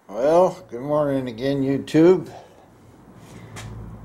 Well, good morning again, YouTube.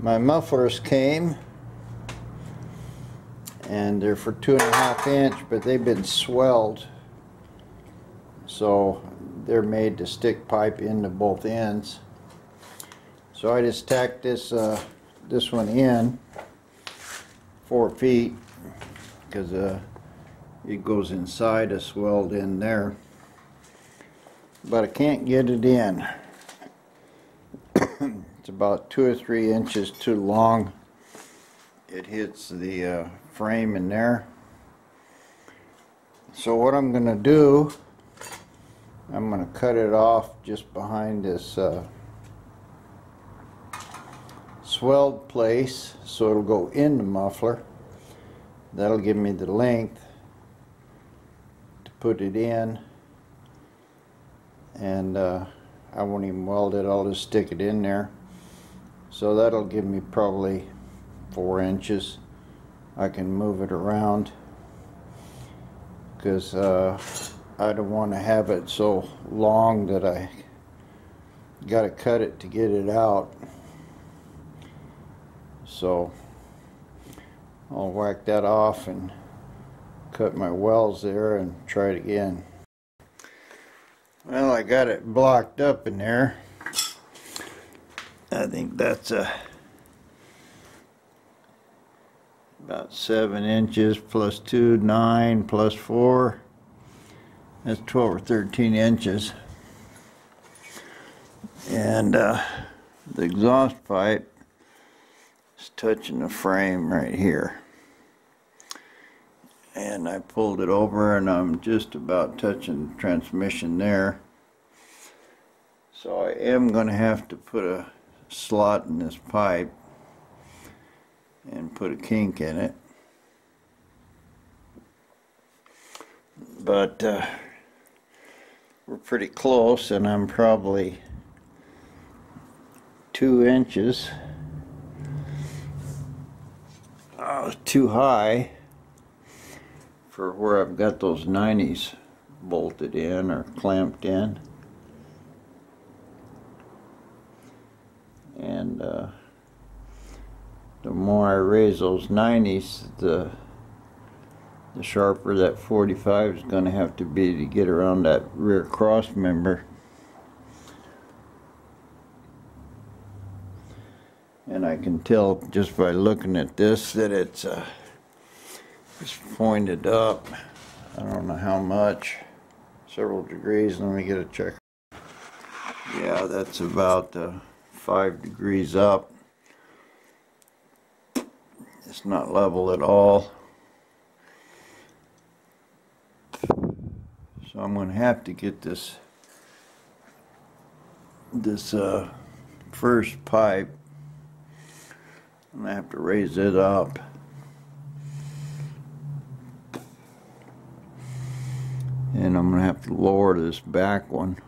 My mufflers came, and they're for 2.5 inch, but they've been swelled, so they're made to stick pipe into both ends. So I just tacked this one in 4 feet because it goes inside a swelled in there. But I can't get it in. It's about 2 or 3 inches too long. It hits the frame in there. So what I'm going to do, I'm going to cut it off just behind this swelled place, so it'll go in the muffler. That'll give me the length to put it in. And I won't even weld it, I'll just stick it in there. So that'll give me probably 4 inches. I can move it around because I don't want to have it so long that I got to cut it to get it out. So I'll whack that off and cut my welds there and try it again. Well, I got it blocked up in there. I think that's about 7 inches plus 2, 9 plus 4. That's 12 or 13 inches. And the exhaust pipe is touching the frame right here. And I pulled it over and I'm just about touching the transmission there. So I am going to have to put a slot in this pipe and put a kink in it. But we're pretty close, and I'm probably 2 inches too high for where I've got those 90s bolted in or clamped in. And the more I raise those 90s, the sharper that 45 is going to have to be to get around that rear cross member. And I can tell just by looking at this that it's pointed up. I don't know how much. Several degrees. Let me get a check. Yeah, that's about 5 degrees up. It's not level at all. So I'm going to have to get this first pipe. I'm going to have to raise it up. And I'm going to have to lower this back one.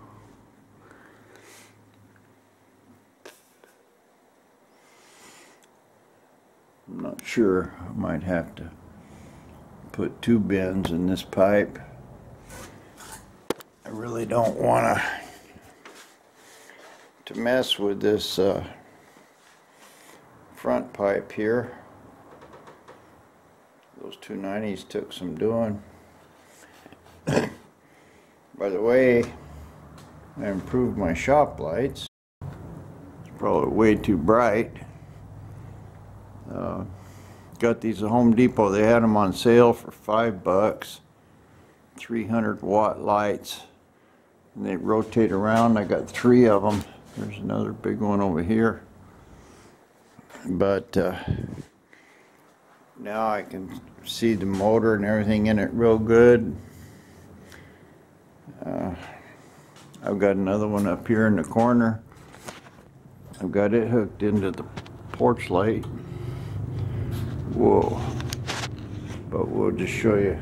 I'm not sure. I might have to put 2 bends in this pipe. I really don't want to mess with this front pipe here. Those 290s took some doing. By the way, I improved my shop lights. It's probably way too bright. Got these at Home Depot. They had them on sale for $5. 300-watt lights. And they rotate around. I got 3 of them. There's another big one over here. But now I can see the motor and everything in it real good. I've got another one up here in the corner. I've got it hooked into the porch light. Whoa. But we'll just show you.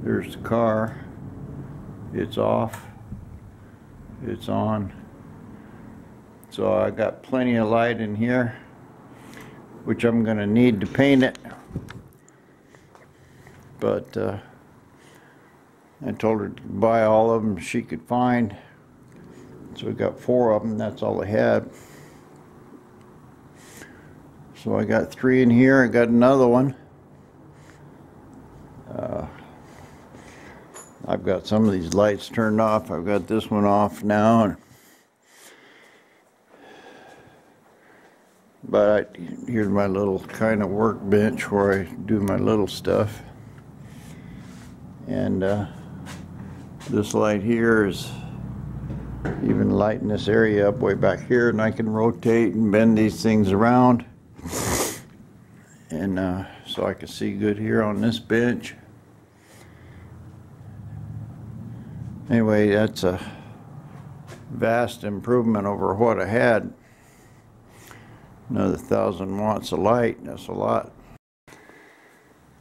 There's the car. It's off. It's on. So I got plenty of light in here, which I'm going to need to paint it. But I told her to buy all of them she could find. So we got 4 of them, that's all I had. So I got 3 in here, I got another one. I've got some of these lights turned off. I've got this one off now. But here's my little kind of workbench where I do my little stuff. And this light here is even lighting this area up way back here, and I can rotate and bend these things around. And so I can see good here on this bench. Anyway, that's a vast improvement over what I had. Another 1,000 watts of light, that's a lot.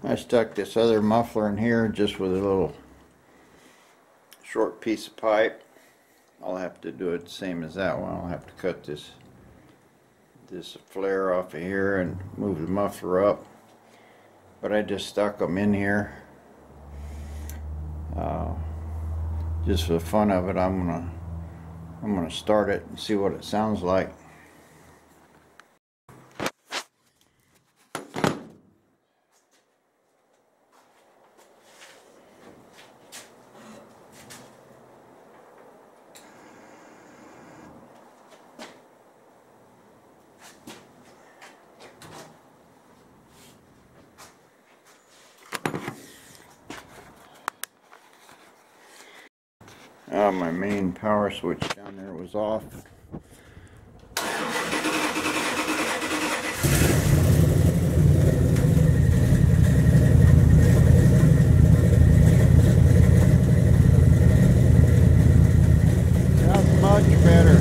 I stuck this other muffler in here just with a little short piece of pipe. I'll have to do it the same as that one. I'll have to cut this flare off of here and move the muffler up. But I just stuck them in here. Just for the fun of it, I'm gonna start it and see what it sounds like. My main power switch down there was off. That's much better.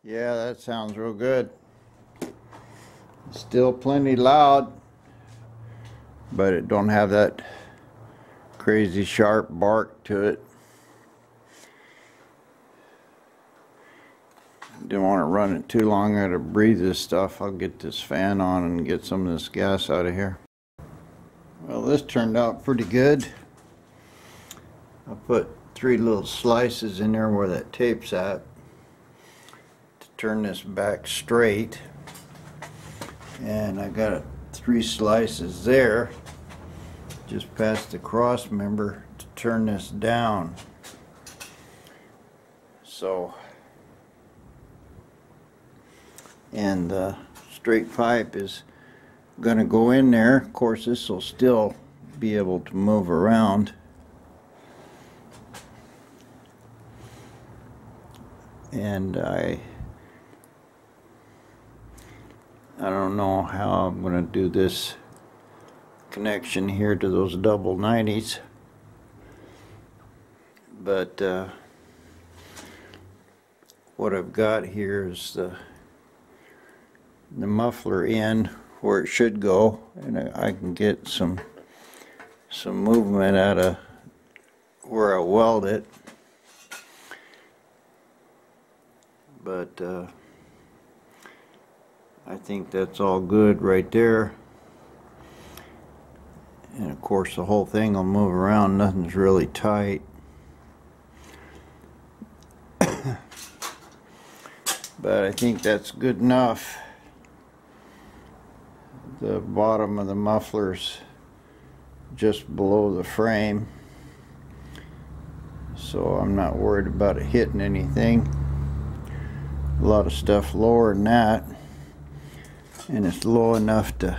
Yeah, that sounds real good. Still plenty loud, but it don't have that crazy sharp bark to it. Didn't want to run it too long. I had to breathe this stuff. I'll get this fan on and get some of this gas out of here. Well, this turned out pretty good. I put 3 little slices in there where that tape's at. Turn this back straight, and I got 3 slices there just past the cross member to turn this down. So, and the straight pipe is gonna go in there. Of course, this will still be able to move around. And I don't know how I'm going to do this connection here to those double 90s, but what I've got here is the muffler in where it should go, and I can get some movement out of where I weld it, but I think that's all good right there. And of course the whole thing will move around, nothing's really tight. But I think that's good enough. The bottom of the muffler's just below the frame, so I'm not worried about it hitting anything. A lot of stuff lower than that, and it's low enough to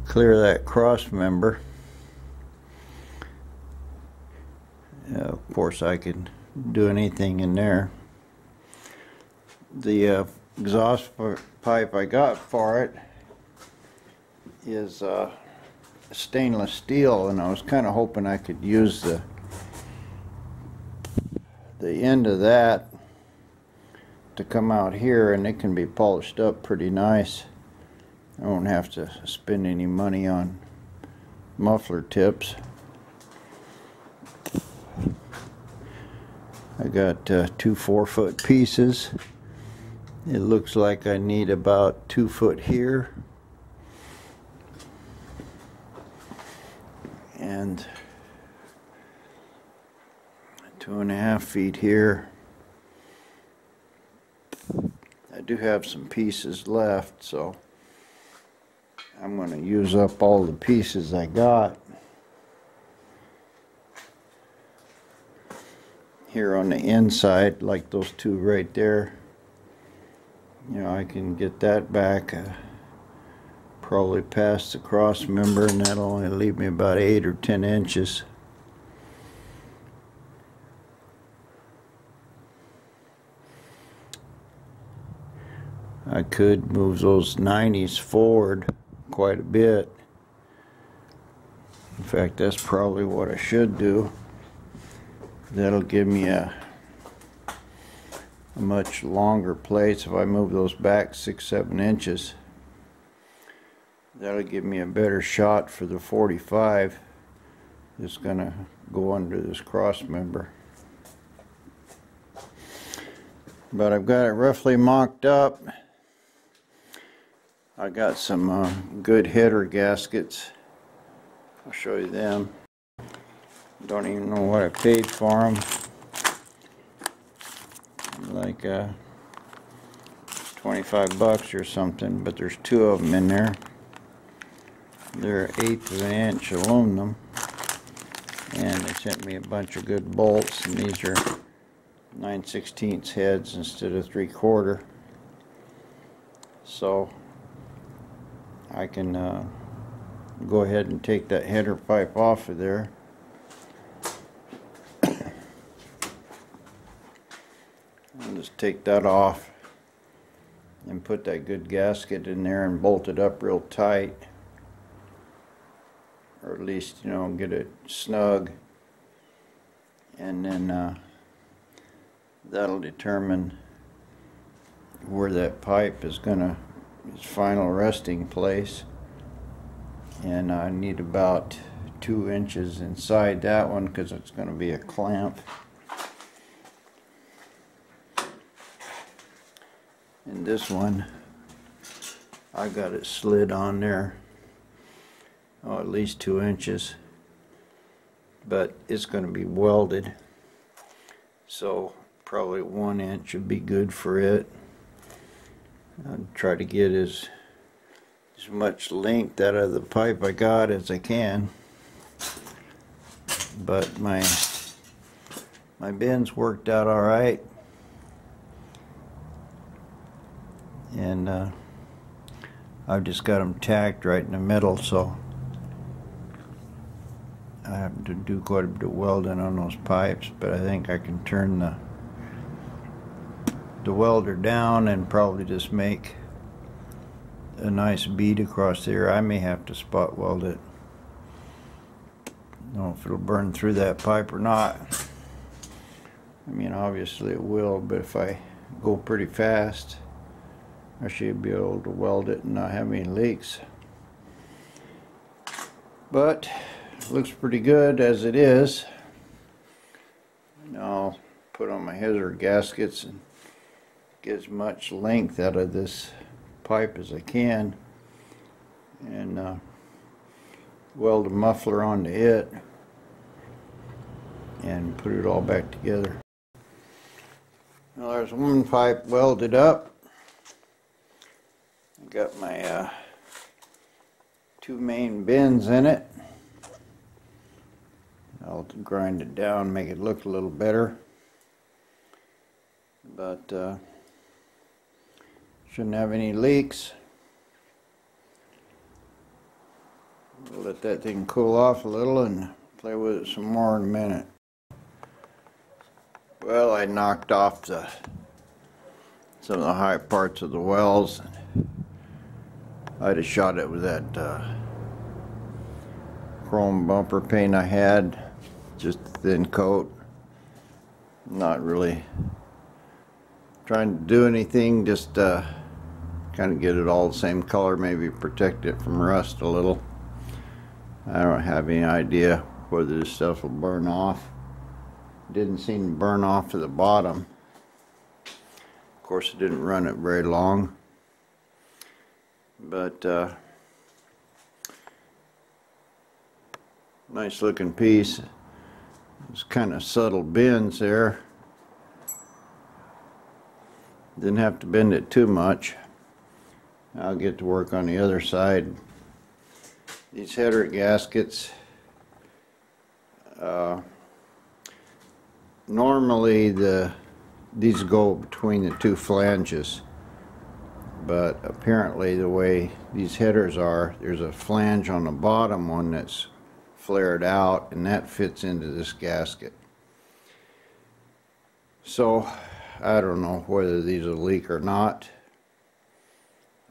clear that cross member. Of course I could do anything in there. The exhaust pipe I got for it is stainless steel, and I was kind of hoping I could use the end of that to come out here, and it can be polished up pretty nice. I won't have to spend any money on muffler tips. I got 2 4-foot pieces. It looks like I need about 2 foot here and 2.5 feet here. I do have some pieces left, so I'm going to use up all the pieces I got. Here on the inside, like those 2 right there, you know, I can get that back probably past the cross member, and that'll only leave me about 8 or 10 inches. I could move those 90s forward quite a bit. In fact, that's probably what I should do. That'll give me a much longer place. If I move those back 6-7 inches, that'll give me a better shot for the 45 that's gonna go under this cross member. But I've got it roughly mocked up. I got some good header gaskets. I'll show you them. Don't even know what I paid for them. Like 25 bucks or something, but there's 2 of them in there. They're 1/8 of an inch aluminum, and they sent me a bunch of good bolts, and these are 9/16 heads instead of 3/4. So I can go ahead and take that header pipe off of there. I'll just take that off and put that good gasket in there and bolt it up real tight, or at least, you know, get it snug, and then that'll determine where that pipe is gonna, its final resting place. And I need about 2 inches inside that one because it's going to be a clamp. And this one, I got it slid on there, oh, at least 2 inches, but it's going to be welded, so probably 1 inch would be good for it. I'll try to get as much length out of the pipe I got as I can. But my bends worked out all right, and I've just got them tacked right in the middle, so I have to do quite a bit of welding on those pipes. But I think I can turn the welder down and probably just make a nice bead across there. I may have to spot weld it. I don't know if it'll burn through that pipe or not. I mean, obviously it will, but if I go pretty fast, I should be able to weld it and not have any leaks. But it looks pretty good as it is. Now I'll put on my header gaskets and get as much length out of this pipe as I can, and weld a muffler onto it and put it all back together. Well, there's one pipe welded up. I got my 2 main bends in it. I'll grind it down, make it look a little better, but shouldn't have any leaks. We'll let that thing cool off a little and play with it some more in a minute. Well, I knocked off some of the high parts of the wells. I just shot it with that chrome bumper paint I had, just a thin coat, not really trying to do anything, just kind of get it all the same color, maybe protect it from rust a little. I don't have any idea whether this stuff will burn off. Didn't seem to burn off to the bottom. Of course, it didn't run it very long, but nice looking piece. It's kind of subtle bends there. Didn't have to bend it too much. I'll get to work on the other side. These header gaskets, normally these go between the two flanges, but apparently the way these headers are, there's a flange on the bottom one that's flared out, and that fits into this gasket. So I don't know whether these will leak or not.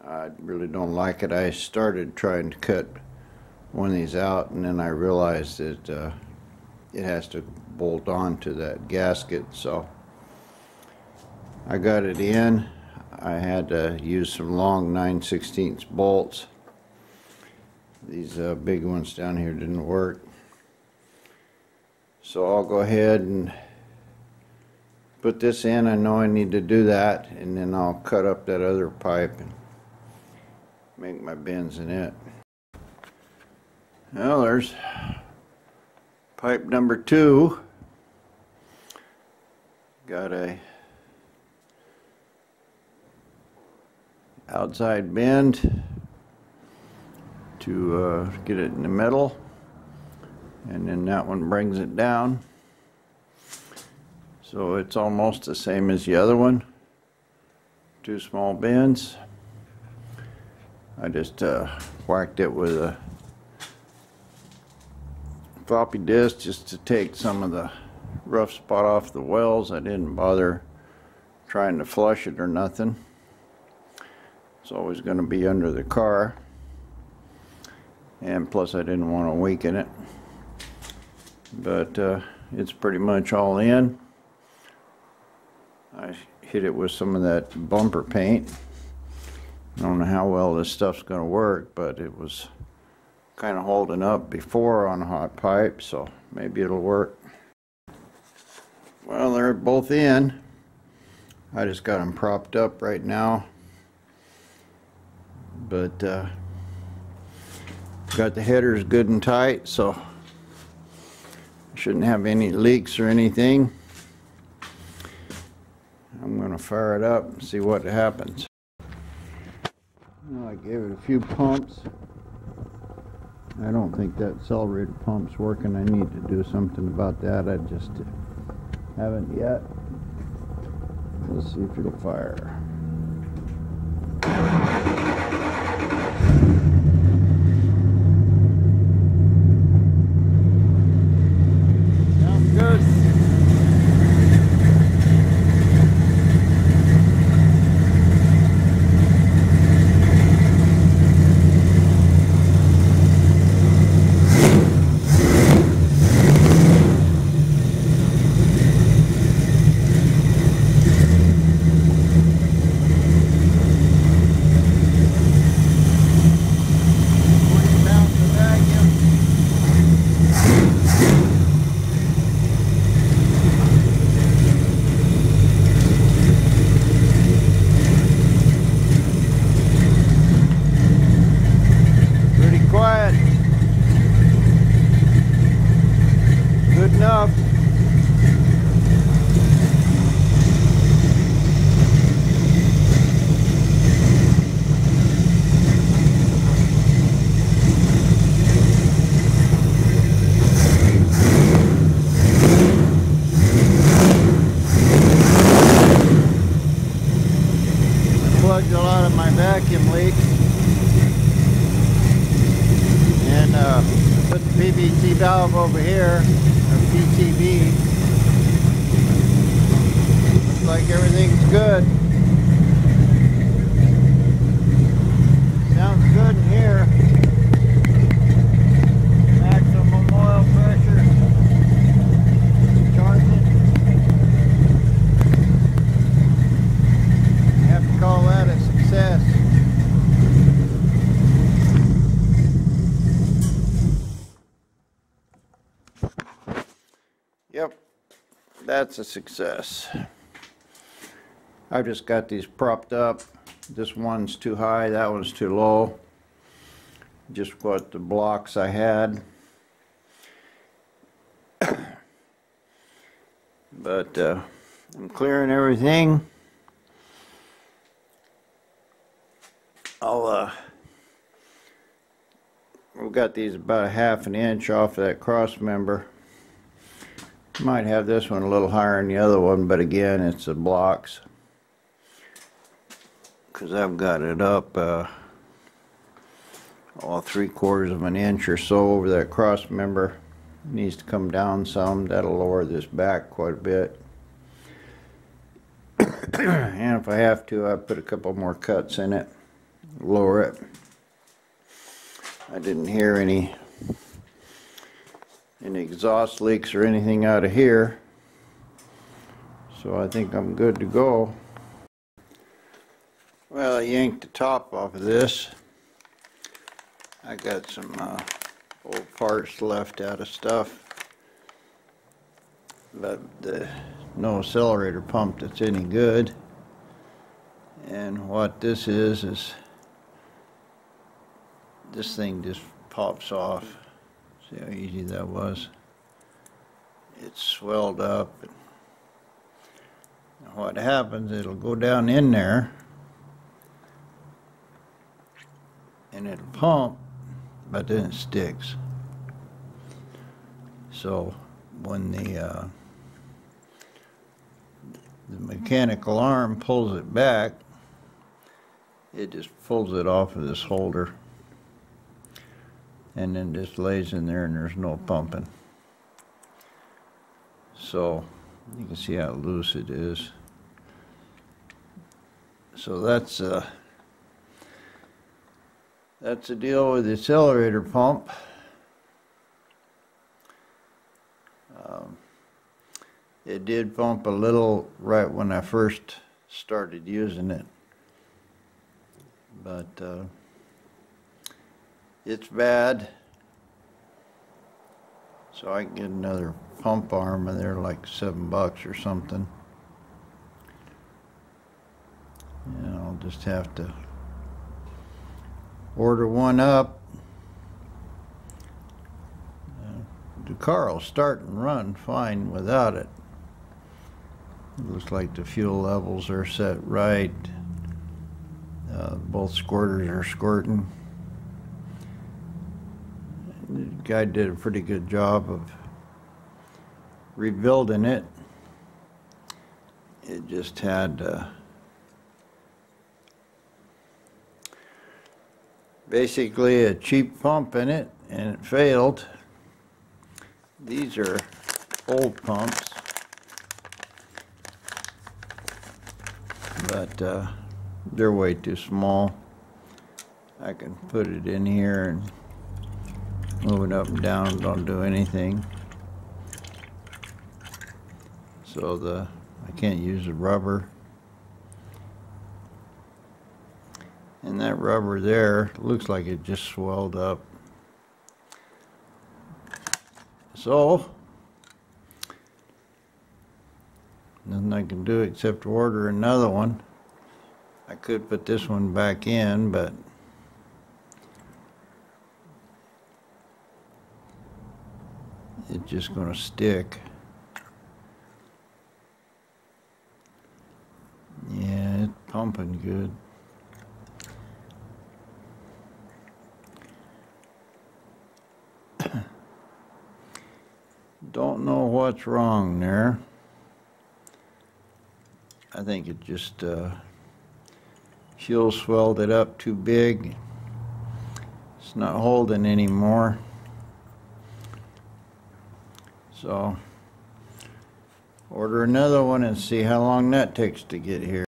I really don't like it. I started trying to cut one of these out, and then I realized that it has to bolt on to that gasket, so I got it in. I had to use some long 9/16 bolts. These big ones down here didn't work, so I'll go ahead and put this in. I know I need to do that, and then I'll cut up that other pipe and make my bends in it. Well, there's pipe number 2. Got a outside bend to get it in the middle, and then that one brings it down. So it's almost the same as the other one. 2 small bends. I just whacked it with a floppy disk just to take some of the rough spot off the welds. I didn't bother trying to flush it or nothing. It's always going to be under the car, and plus I didn't want to weaken it. But it's pretty much all in. I hit it with some of that bumper paint. I don't know how well this stuff's going to work, but it was kind of holding up before on hot pipe, so maybe it'll work. Well, they're both in. I just got them propped up right now, but got the headers good and tight, so shouldn't have any leaks or anything. I'm going to fire it up and see what happens. Well, I gave it a few pumps. I don't think that accelerator pump's working. I need to do something about that. I just haven't yet. Let's see if it'll fire. Sounds good. Good enough. Plugged a lot of my vacuum leaks, and put the PVC valve over here, or PCV. Looks like everything's good. Sounds good in here. Maximum oil pressure. Charging. that's a success. I've just got these propped up. This one's too high, that one's too low. Just what the blocks I had. But I'm clearing everything. We've got these about a half an inch off of that cross member. Might have this one a little higher than the other one, but again, it's the blocks. Because I've got it up all 3/4 of an inch or so over that cross member. It needs to come down some. That'll lower this back quite a bit. And if I have to, I put a couple more cuts in it, lower it. I didn't hear any exhaust leaks or anything out of here, so I think I'm good to go. Well, I yanked the top off of this. I got some old parts left out of stuff, but no accelerator pump that's any good. And what this is this thing just pops off. See how easy that was? It's swelled up. And what happens, it'll go down in there and it'll pump, but then it sticks. So when the mechanical arm pulls it back, it just pulls it off of this holder and then just lays in there and there's no pumping. So you can see how loose it is. So that's the deal with the accelerator pump. It did pump a little right when I first started using it, but it's bad. So I can get another pump arm, and they're like $7 or something. And I'll just have to order one up. The car will start and run fine without it. It looks like the fuel levels are set right. Both squirters are squirting. The guy did a pretty good job of rebuilding it. It just had basically a cheap pump in it, and it failed. These are old pumps, but they're way too small. I can put it in here and move it up and down, don't do anything. So I can't use the rubber. And that rubber there looks like it just swelled up. So nothing I can do except order another one. I could put this one back in, but it's just going to stick. Yeah, it's pumping good. Don't know what's wrong there. I think it just fuel swelled it up too big. It's not holding anymore. So order another one and see how long that takes to get here.